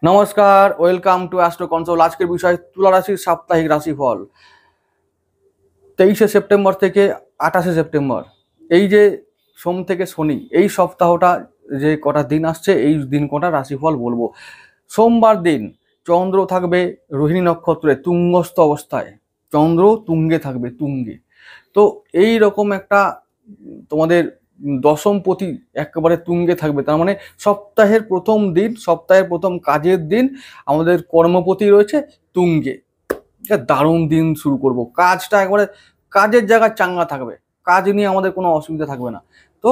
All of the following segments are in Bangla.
নমস্কার, ওয়েলকাম টু অ্যাস্ট্রো কনসোল। আজকের বিষয় তুলা রাশির সাপ্তাহিক রাশিফল 23শে সেপ্টেম্বর থেকে 28শে সেপ্টেম্বর। এই যে সোম থেকে শনি, এই সপ্তাহটা যে কটা দিন আসছে, এই দিন কটা রাশিফল বলবো। সোমবার দিন চন্দ্র থাকবে রোহিণী নক্ষত্রে তুঙ্গস্থ অবস্থায়, চন্দ্র তুঙ্গে থাকবে, তুঙ্গে। তো এই রকম একটা তোমাদের দশমপতি একেবারে তুঙ্গে থাকবে, তার মানে সপ্তাহের প্রথম দিন, সপ্তাহের প্রথম কাজের দিন আমাদের কর্মপতি রয়েছে তুঙ্গে। দারুণ দিন শুরু করব, কাজটা একবারে কাজের জায়গায় চাঙ্গা থাকবে, কাজ নিয়ে আমাদের কোনো অসুবিধা থাকবে না। তো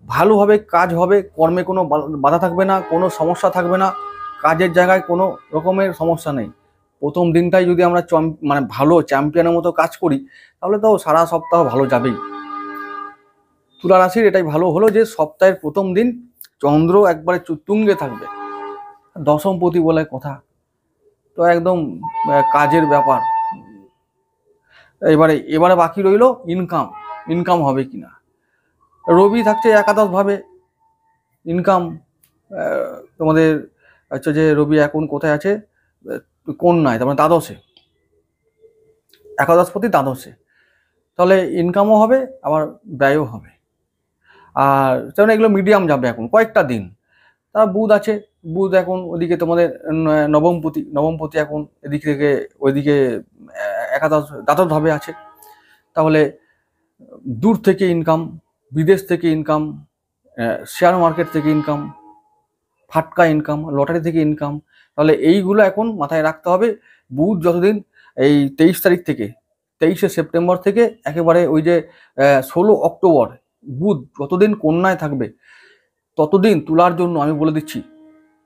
ভালোভাবে কাজ হবে, কর্মে কোনো বাধা থাকবে না, কোনো সমস্যা থাকবে না, কাজের জায়গায় কোনো রকমের সমস্যা নেই। প্রথম দিনটাই যদি আমরা মানে ভালো চ্যাম্পিয়নের মতো কাজ করি, তাহলে তো সারা সপ্তাহ ভালো যাবেই। তুলা রাশির এটাই ভালো হলো যে সপ্তাহের প্রথম দিন চন্দ্র একবারে তুঙ্গে থাকবে, দশমপতি বলে কথা, তো একদম কাজের ব্যাপার। এবারে বাকি রইল ইনকাম হবে কিনা। রবি থাকছে একাদশ ভাবে, ইনকাম তোমাদের হচ্ছে যে রবি এখন কোথায় আছে, কন্যায়, তার মানে দ্বাদশে, একাদশপতি দ্বাদশে, তাহলে ইনকামও হবে আবার ব্যয়ও হবে। আর তেমন এগুলো মিডিয়াম যাবে এখন কয়েকটা দিন। তার বুধ আছে, বুধ এখন ওদিকে তোমাদের নবমপতি এখন এদিক থেকে ওইদিকে দ্বাদশ ভাবে আছে। তাহলে দূর থেকে ইনকাম, বিদেশ থেকে ইনকাম, শেয়ার মার্কেট থেকে ইনকাম, ফাটকা ইনকাম, লটারি থেকে ইনকাম, তাহলে এইগুলো এখন মাথায় রাখতে হবে। বুধ যতদিন এই 23শে সেপ্টেম্বর থেকে একেবারে ওই যে 16 অক্টোবর বুধ যতদিন কন্যায় থাকবে, ততদিন তুলার জন্য আমি বলে দিচ্ছি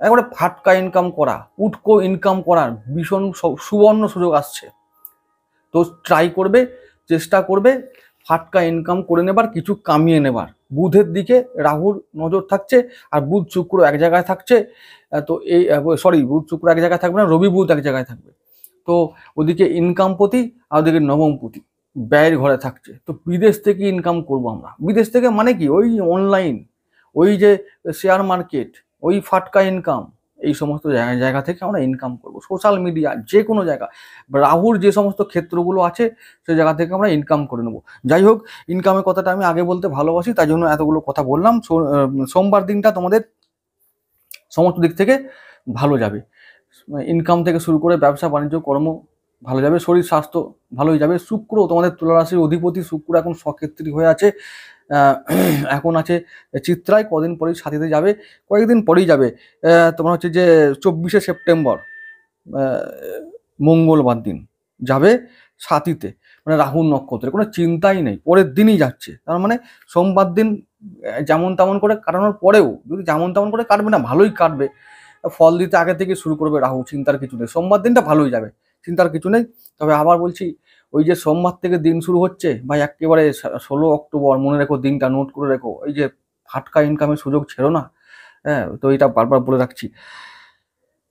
একবারে ফাটকা ইনকাম করা, উটকো ইনকাম করার ভীষণ সুবর্ণ সুযোগ আসছে। তো ট্রাই করবে, চেষ্টা করবে ফাটকা ইনকাম করে নেবার, কিছু কামিয়ে নেবার। বুধের দিকে রাহুর নজর থাকছে, আর বুধ শুক্র এক জায়গায় থাকছে। তো এই বুধ শুক্র এক জায়গায় থাকবে না, রবি বুধ এক জায়গায় থাকবে। তো ওদিকে ইনকামপতি আর ওদিকে নবমপতি ব্যয়ের ঘরে থাকছে। তো বিদেশ থেকে ইনকাম করব আমরা। বিদেশ থেকে মানে কি, ওই অনলাইন, ওই যে শেয়ার মার্কেট, ওই ফাটকা ইনকাম, এই সমস্ত জায়গা থেকে আমরা ইনকাম করব। সোশ্যাল মিডিয়া, যে কোনো জায়গা, রাহুর যে সমস্ত ক্ষেত্রগুলো আছে সেই জায়গা থেকে আমরা ইনকাম করে নেব। যাই হোক, ইনকামের কথাটা আমি আগে বলতে ভালোবাসি, তাই জন্য এতগুলো কথা বললাম। সোমবার দিনটা তোমাদের সমস্ত দিক থেকে ভালো যাবে। ইনকাম থেকে শুরু করে ব্যবসা বাণিজ্য কর্ম ভালো যাবে, শরীর স্বাস্থ্য ভালোই যাবে। শুক্র তোমাদের তুলা রাশির অধিপতি, শুক্র এখন সক্ষেত্রী হয়ে আছে, এখন আছে চিত্রায়, কদিন পরেই সাথীতে যাবে, কয়েকদিন পরেই যাবে। তোমার হচ্ছে যে 24শে সেপ্টেম্বর মঙ্গলবার দিন যাবে সাথীতে, মানে রাহুর নক্ষত্রে, কোনো চিন্তাই নেই, পরের দিনই যাচ্ছে। তার মানে সোমবার দিন যেমন তেমন করে কাটানোর পরেও, যদি যেমন তেমন করে কাটবে না, ভালোই কাটবে, ফল দিতে আগে থেকে শুরু করবে রাহু, চিন্তার কিছু নেই। সোমবার দিনটা ভালোই যাবে, চিন্তার কিছু নেই। তবে আবার বলছি, ওই যে সোমবার থেকে দিন শুরু হচ্ছে ভাই, একেবারে 16 অক্টোবর মনে রেখো, দিনটা নোট করে রেখো। এই যে ফাটকা ইনকামের সুযোগ ছেড়ো না, হ্যাঁ, তো এটা বারবার বলে রাখছি।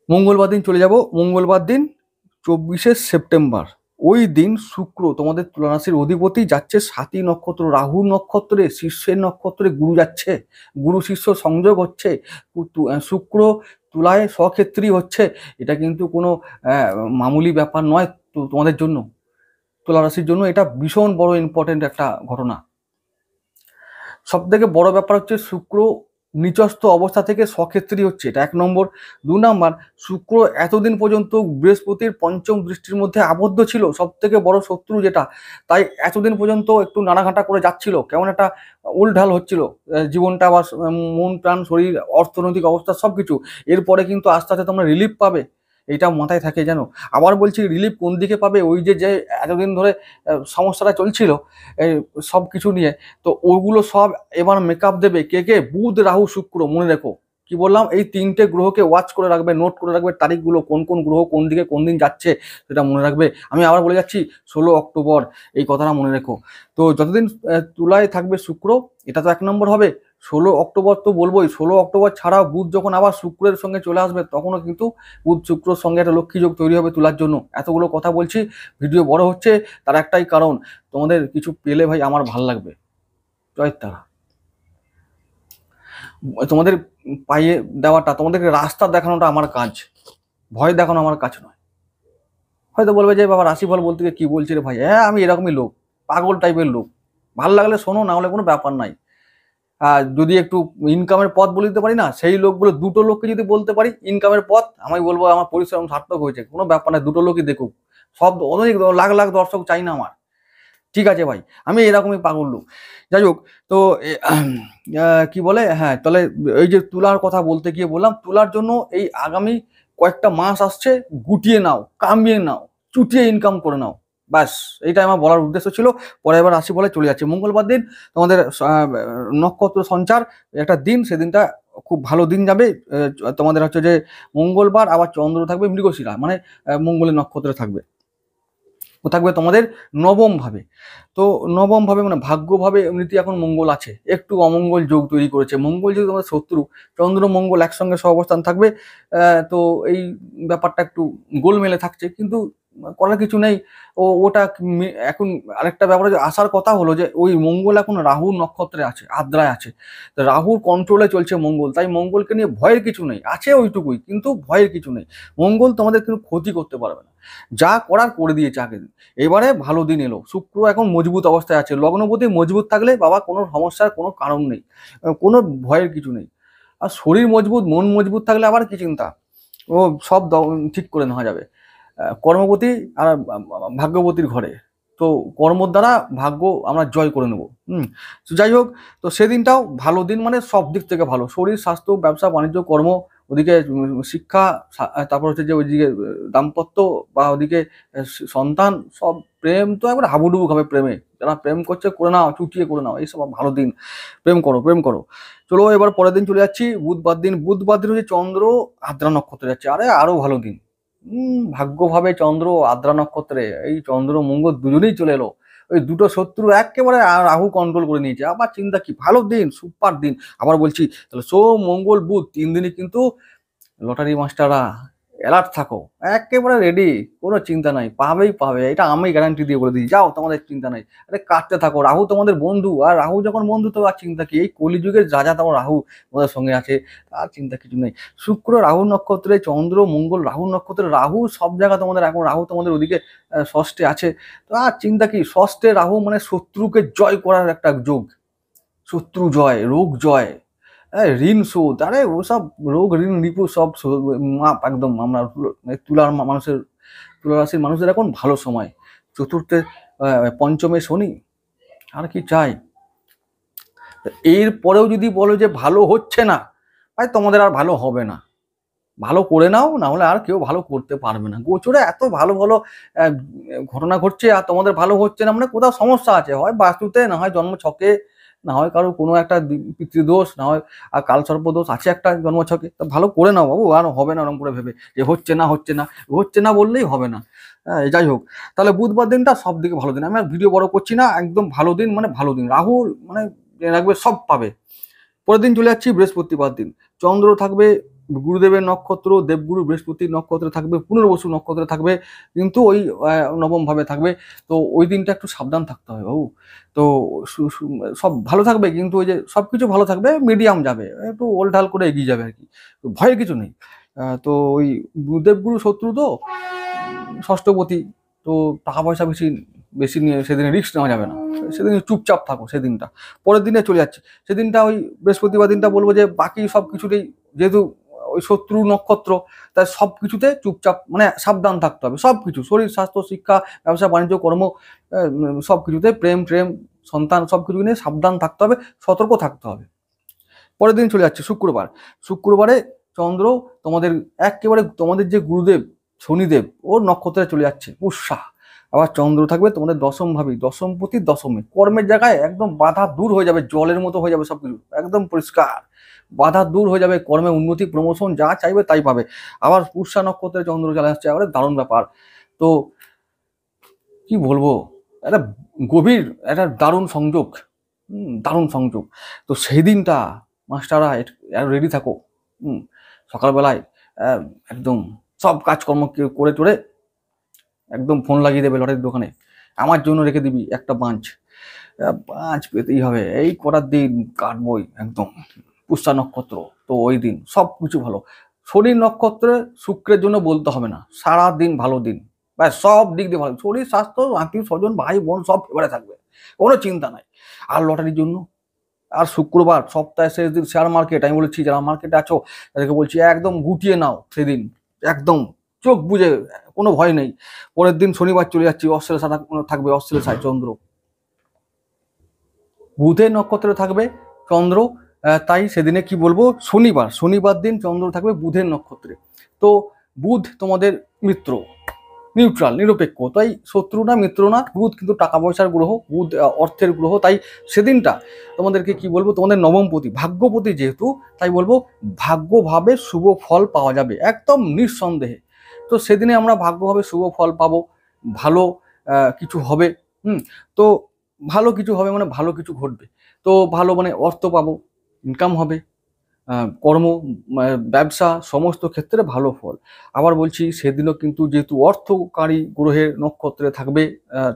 মঙ্গলবার দিন চলে যাব, মঙ্গলবার দিন 24শে সেপ্টেম্বর, ওই দিন শুক্র তোমাদের তুলা রাশির অধিপতি যাচ্ছে সাথী নক্ষত্র, রাহু নক্ষত্রে, শিষ্যের নক্ষত্রে গুরু যাচ্ছে, গুরু শিষ্য সংযোগ হচ্ছে, শুক্র তুলায় স্বক্ষেত্রী হচ্ছে। এটা কিন্তু কোনো মামুলি ব্যাপার নয়। তো তোমাদের জন্য, তুলা রাশির জন্য এটা ভীষণ বড় ইম্পর্টেন্ট একটা ঘটনা। সব থেকে বড় ব্যাপার হচ্ছে শুক্র নিচস্থ অবস্থা থেকে স্বক্ষেত্রী হচ্ছে, এটা 1 নম্বর। 2 নম্বর, শুক্র এতদিন পর্যন্ত বৃহস্পতির পঞ্চম দৃষ্টির মধ্যে আবদ্ধ ছিল, সব থেকে বড় শত্রু যেটা, তাই এতদিন পর্যন্ত একটু নাড়াঘাটা করে যাচ্ছিল, কেমন একটা উলঢাল হচ্ছিল জীবনটা, বা মন প্রাণ শরীর অর্থনৈতিক অবস্থা সবকিছু। এরপরে কিন্তু আস্তে আস্তে তোমরা রিলিফ পাবে, এটা মাথায় থাকে যেন। আবার বলছি, রিলিফ কোন দিকে পাবে, ওই যে এতদিন ধরে সমস্যাটা চলছিল সব কিছু নিয়ে, তো ওগুলো সব এবার মেকআপ দেবে কে কে, বুধ রাহু শুক্র, মনে রেখো। কি বললাম, এই 3টে গ্রহকে ওয়াচ করে রাখবে, নোট করে রাখবে তারিখগুলো, কোন কোন গ্রহ কোন দিকে কোন দিন যাচ্ছে সেটা মনে রাখবে। আমি আবার বলে যাচ্ছি 16 অক্টোবর, এই কথাটা মনে রেখো। তো যতদিন তুলায় থাকবে শুক্র, এটা তো 1 নম্বর হবে। 16 অক্টোবর তো বলবোই, 16 অক্টোবর ছাড়াও বুধ যখন আবার শুক্রের সঙ্গে চলে আসবে, তখনও কিন্তু বুধ শুক্রর সঙ্গে একটা লক্ষ্মী যোগ তৈরি হবে তুলার জন্য। এতগুলো কথা বলছি, ভিডিও বড় হচ্ছে, তার একটাই কারণ, তোমাদের কিছু পেলে ভাই আমার ভাল লাগবে। জয় তারা, তোমাদের পাইয়ে দেওয়াটা, তোমাদেরকে রাস্তা দেখানোটা আমার কাজ, ভয় দেখানো আমার কাজ নয়। হয়তো বলবে যে বাবা রাশিফল বলতে গিয়ে কি বলছি রে ভাই, হ্যাঁ আমি এরকমই লোক, পাগল টাইপের লোক, ভাল লাগলে শোনো, না হলে কোনো ব্যাপার নাই। আর যদি একটু ইনকামের পথ বলে দিতে পারি না, সেই লোকগুলো, দুটো লোককে যদি বলতে পারি ইনকামের পথ, আমি বলবো আমার পরিশ্রম সার্থক হয়েছে। কোনো ব্যাপার না, দুটো লোকই দেখুক, সব অনেক লাখ লাখ দর্শক চাই না আমার। ঠিক আছে ভাই, আমি এরকমই পাগল লোক। যাই হোক, তো কি বলে, হ্যাঁ তাহলে এই যে তুলার কথা বলতে গিয়ে বললাম, তুলার জন্য এই আগামী কয়েকটা মাস আসছে, গুটিয়ে নাও, কামিয়ে নাও, চুটিয়ে ইনকাম করে নাও, ব্যাস এইটাই আমার বলার উদ্দেশ্য ছিল। পরে এবার রাশি বলে চলে যাচ্ছে, মঙ্গলবার দিন তোমাদের নক্ষত্র সঞ্চার একটা দিন, সেদিনটা খুব ভালো দিন যাবে। তোমাদের হচ্ছে যে মঙ্গলবার, আবার চন্দ্র থাকবে মৃগশিরা, মানে মঙ্গলের নক্ষত্রে থাকবে। ও থাকবে তোমাদের নবম ভাবে। তো নবম ভাবে মানে ভাগ্যভাবে এমনিতে এখন মঙ্গল আছে, একটু অমঙ্গল যোগ তৈরি করেছে। মঙ্গল যেহেতু তোমাদের শত্রু, চন্দ্র মঙ্গল একসঙ্গে সহাবস্থান থাকবে। তো এই ব্যাপারটা একটু গোলমেলে থাকছে, কিন্তু করার কিছু নেই। ওটা এখন আরেকটা ব্যাপারে যে আসার কথা হলো, যে ওই মঙ্গল এখন রাহুর নক্ষত্রে আছে, আদ্রায় আছে, তো রাহুর কন্ট্রোলে চলছে মঙ্গল, তাই মঙ্গলকে নিয়ে ভয়ের কিছু নেই, আছে ওইটুকুই, কিন্তু ভয়ের কিছু নেই। মঙ্গল তোমাদের কিন্তু ক্ষতি করতে পারবে না, যা করার করে দিয়েছে আগে দিন। এবারে ভালো দিন এলো, শুক্র এখন মজবুত অবস্থায় আছে, লগ্নপতি মজবুত থাকলে বাবা কোনো সমস্যার কোনো কারণ নেই, কোনো ভয়ের কিছু নেই। আর শরীর মজবুত, মন মজবুত থাকলে আবার কি চিন্তা, ও সব ঠিক করে নেওয়া যাবে। কর্মপতি আর ভাগ্যবতীর ঘরে, তো কর্মর দ্বারা ভাগ্য আমরা জয় করে নেব। তো যাই হোক, তো সেদিনটাও ভালো দিন, মানে সব দিক থেকে ভালো, শরীর স্বাস্থ্য ব্যবসা বাণিজ্য কর্ম, ওদিকে শিক্ষা, তারপর হচ্ছে যে ওইদিকে দাম্পত্য, বা ওদিকে সন্তান, সব প্রেম তো একবার হাবুডুবু হবে প্রেমে, যারা প্রেম করছে করে নাও, চুটিয়ে করে নাও, এইসব ভালো দিন, প্রেম করো প্রেম করো। চলো এবার পরের দিন চলে যাচ্ছি, বুধবার দিন। বুধবার দিন হচ্ছে চন্দ্র আদ্রা নক্ষত্রে যাচ্ছে, আরে আরো ভালো দিন। ভাগ্যভাবে চন্দ্র আদ্রা নক্ষত্রে, এই চন্দ্র মঙ্গল দুজনেই চলে এলো, ওই দুটো শত্রু একেবারে রাহু কন্ট্রোল করে নিয়েছে, আবার চিন্তা কি, ভালো দিন, সুপার দিন। আবার বলছি, তাহলে সোম মঙ্গল বুধ 3 দিনই কিন্তু লটারি মাস্টাররা অ্যালার্ট থাকো, একেবারে রেডি, কোনো চিন্তা নাই, পাবেই পাবে, এটা আমি গ্যারান্টি দিয়ে বলে দিই, যাও তোমাদের চিন্তা নাই। আরে কাটতে থাকো, রাহু তোমাদের বন্ধু, আর রাহু যখন বন্ধু তো আর চিন্তা কি, এই কলিযুগের রাজা তোমার রাহু তোমাদের সঙ্গে আছে, আর চিন্তা কিছু নেই। শুক্র রাহু নক্ষত্রে, চন্দ্র মঙ্গল রাহু নক্ষত্রে, রাহু সব জায়গা তোমাদের, এখন রাহু তোমাদের ওদিকে ষষ্ঠে আছে, তো আর চিন্তা কি, ষষ্ঠে রাহু মানে শত্রুকে জয় করার একটা যোগ, শত্রু জয়, রোগ জয়, ঋণ শোধ, আরে ওসব রোগ ঋণ রিপু সব মাপ একদম। আমরা তুলার মানুষের, তুলা রাশির মানুষদের এখন ভালো সময়, চতুর্থে পঞ্চমে শনি, আর কি চাই। এর পরেও যদি বলো যে ভালো হচ্ছে না, ভাই তোমাদের আর ভালো হবে না, ভালো করে নাও, না হলে আর কেউ ভালো করতে পারবে না। গোচরে এত ভালো ভালো ঘটনা ঘটছে, আর তোমাদের ভালো হচ্ছে না, মানে কোথাও সমস্যা আছে, হয় বাস্তুতে, না হয় জন্ম ছকে, না হয় কারো কোনো একটা পিতৃদোষ, না হয় আর কালসর্প দোষ আছে একটা জন্মছকে। তা ভালো করে নাও বাবু, আর হবে না ওরকম করে ভেবে যে হচ্ছে না হচ্ছে না, হচ্ছে না বললেই হবে না। যাই হোক, তাহলে বুধবার দিনটা সব দিকে ভালো দিন, আমি আর ভিডিও বড় করছি না, একদম ভালো দিন, মানে ভালো দিন, রাহুর মানে রাখবে সব পাবে। পরের দিন চলে যাচ্ছি বৃহস্পতিবার দিন, চন্দ্র থাকবে গুরুদেবের নক্ষত্র, দেবগুরু বৃহস্পতির নক্ষত্রে থাকবে, পুনর্বসু নক্ষত্রে থাকবে, কিন্তু ওই নবম ভাবে থাকবে। তো ওই দিনটা একটু সাবধান থাকতে হবে বাবু। তো সব ভালো থাকবে, কিন্তু ওই যে সবকিছু ভালো থাকবে, মিডিয়াম যাবে, একটু ওলঢাল করে এগিয়ে যাবে আর কি, তো ভয়ের কিছু নেই। তো ওই দেবগুরু শত্রু তো ষষ্ঠপতি, তো টাকা পয়সা বেশি বেশি নিয়ে সেদিনে রিস্ক নেওয়া যাবে না, সেদিন চুপচাপ থাকো সেদিনটা। পরের দিনে চলে যাচ্ছে, সেদিনটা ওই বৃহস্পতিবার দিনটা বলবো যে বাকি সব কিছুতেই, যেহেতু ওই শত্রু নক্ষত্র, তাই সব কিছুতে চুপচাপ, মানে সাবধান থাকতে হবে, সব কিছু, শরীর স্বাস্থ্য শিক্ষা ব্যবসা বাণিজ্য কর্ম, সব কিছুতে প্রেম প্রেম সন্তান, সব কিছু নিয়ে সাবধান থাকতে হবে, সতর্ক থাকতে হবে। পরের দিন চলে যাচ্ছে শুক্রবার। শুক্রবারে চন্দ্র তোমাদের একেবারে, তোমাদের যে গুরুদেব শনিদেব, ওর নক্ষত্রে চলে যাচ্ছে পুষ্যা। আবার চন্দ্র থাকবে তোমাদের দশম ভাবী, দশমপতি দশমে, কর্মের জায়গায় একদম বাধা দূর হয়ে যাবে, জলের মতো হয়ে যাবে সবকিছু, একদম পরিষ্কার, বাধা দূর হয়ে যাবে, কর্মে উন্নতি, প্রমোশন, যা চাইবে তাই পাবে। আবার পুষ্যা নক্ষত্রে চন্দ্র চলে আসছে, আবার দারুণ ব্যাপার। তো কি বলবো, একটা গভীর একটা দারুণ সংযোগ, দারুণ সংযোগ। তো সেই দিনটা মাস্টাররা রেডি থাকো। সকালবেলায় আহ, একদম সব কাজকর্ম করে টোরে একদম ফোন লাগিয়ে দেবে লটারির দোকানে, আমার জন্য রেখে দিবি একটা বাঞ্চ, বাঞ্চ পেতেই হবে, এই কটার দিন কাটবই একদম। পুষ্যা নক্ষত্র, তো ওই দিন সব কিছু ভালো। শনি নক্ষত্রে শুক্রের জন্য বলতে হবে না, সারা দিন ভালো দিন, ব্যাস সব দিক দিয়ে ভালো, শরীর স্বাস্থ্য আত্মীয় স্বজন ভাই বোন সব ফেভারে থাকবে, কোনো চিন্তা নাই। আর লটারির জন্য, আর শুক্রবার সপ্তাহে শেষ দিন শেয়ার মার্কেট, আমি বলেছি যারা মার্কেটে আছো তাদেরকে বলছি একদম গুটিয়ে নাও সেদিন, একদম চোখ বুঝে, কোনো ভয় নেই। পরের দিন শনিবার চলে যাচ্ছি, অশ্লেষা থাকবে, অশ্লেষায় চন্দ্র, বুধের নক্ষত্রে থাকবে চন্দ্র, তাই সেদিনে কি বলবো, শনিবার দিন চন্দ্র থাকবে বুধের নক্ষত্রে। তো বুধ তোমাদের মিত্র, নিউট্রাল, নিরপেক্ষ, তাই শত্রু না মিত্র না, বুধ কিন্তু টাকা পয়সার গ্রহ, বুধ অর্থের গ্রহ, তাই সেদিনটা তোমাদেরকে কি বলবো, তোমাদের নবমপতি ভাগ্যপতি যেহেতু, তাই বলবো ভাগ্যভাবে শুভ ফল পাওয়া যাবে একদম নিঃসন্দেহে। তো সেদিনে আমরা ভাগ্যভাবে শুভ ফল পাবো, ভালো কিছু হবে। তো ভালো কিছু হবে মানে ভালো কিছু ঘটবে, তো ভালো মানে অর্থ পাবো, ইনকাম হবে, কর্ম, ব্যবসা সমস্ত ক্ষেত্রে ভালো ফল। আবার বলছি সেদিনও কিন্তু যেহেতু অর্থকারী গ্রহের নক্ষত্রে থাকবে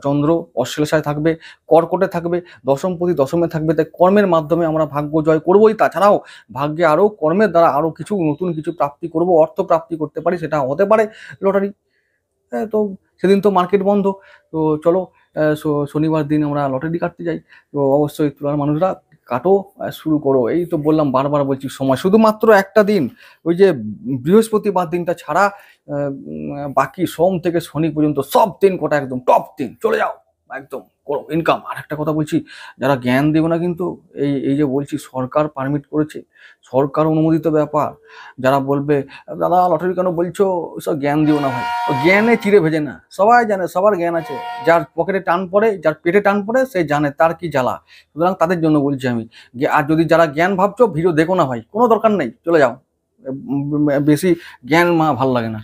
চন্দ্র, অশ্লেষায় থাকবে, কর্কটে থাকবে, দশমপতি দশমে থাকবে, তাই কর্মের মাধ্যমে আমরা ভাগ্য জয় করবোই। তাছাড়াও ভাগ্যে আরও কর্মের দ্বারা আরও কিছু নতুন কিছু প্রাপ্তি করব, অর্থ প্রাপ্তি করতে পারি, সেটা হতে পারে লটারি। তো সেদিন তো মার্কেট বন্ধ, তো চলো শনিবার দিন আমরা লটারি কাটতে যাই। তো অবশ্যই তোলার মানুষরা কাটো, শুরু করো। এই তো বললাম, বারবার বলছি, সময় শুধুমাত্র একটা দিন, ওই যে বৃহস্পতিবার দিনটা ছাড়া বাকি সোম থেকে শনি পর্যন্ত সব দিন কটা একদম টপ দিন, চলে যাও একদম করো ইনকাম। আর একটা কথা বলছি, যারা জ্ঞান দেবে না কিন্তু, এই এই যে বলছি সরকার পারমিট করেছে, সরকার অনুমোদিত ব্যাপার। যারা বলবে দাদা লটারি কেন বলছো, সব জ্ঞান দিও না ভাই, জ্ঞানে চিড়ে ভেজে না, সবাই জানে, সবার জ্ঞান আছে, যার পকেটে টান পড়ে, যার পেটে টান পড়ে, সে জানে তার কি জ্বালা। সুতরাং তাদের জন্য বলছি আমি। আর যদি যারা জ্ঞান ভাবছো, ভিডিও দেখো না ভাই, কোনো দরকার নেই, চলে যাও, বেশি জ্ঞান ভাল লাগে না।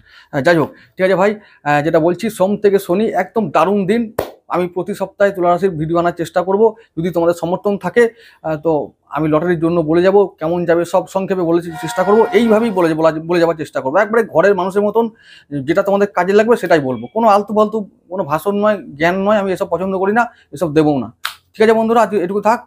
যাই হোক, ঠিক আছে ভাই, যেটা বলছি সোম থেকে শনি একদম দারুণ দিন। আমি প্রতি সপ্তাহে তুলা রাশির ভিডিও আনার চেষ্টা করব, যদি তোমাদের সমর্থন থাকে। তো আমি লটারির জন্য বলে যাব, কেমন যাবে সব সংক্ষেপে বলে চেষ্টা করব, এইভাবেই বলে যাওয়ার চেষ্টা করবো, একবারে ঘরের মানুষের মতন, যেটা তোমাদের কাজে লাগবে সেটাই বলবো, কোনো আলতু ফালতু কোনো ভাষণ নয়, জ্ঞান নয়, আমি এসব পছন্দ করি না, এসব দেবও না। ঠিক আছে বন্ধুরা, আজ এটুকু থাক।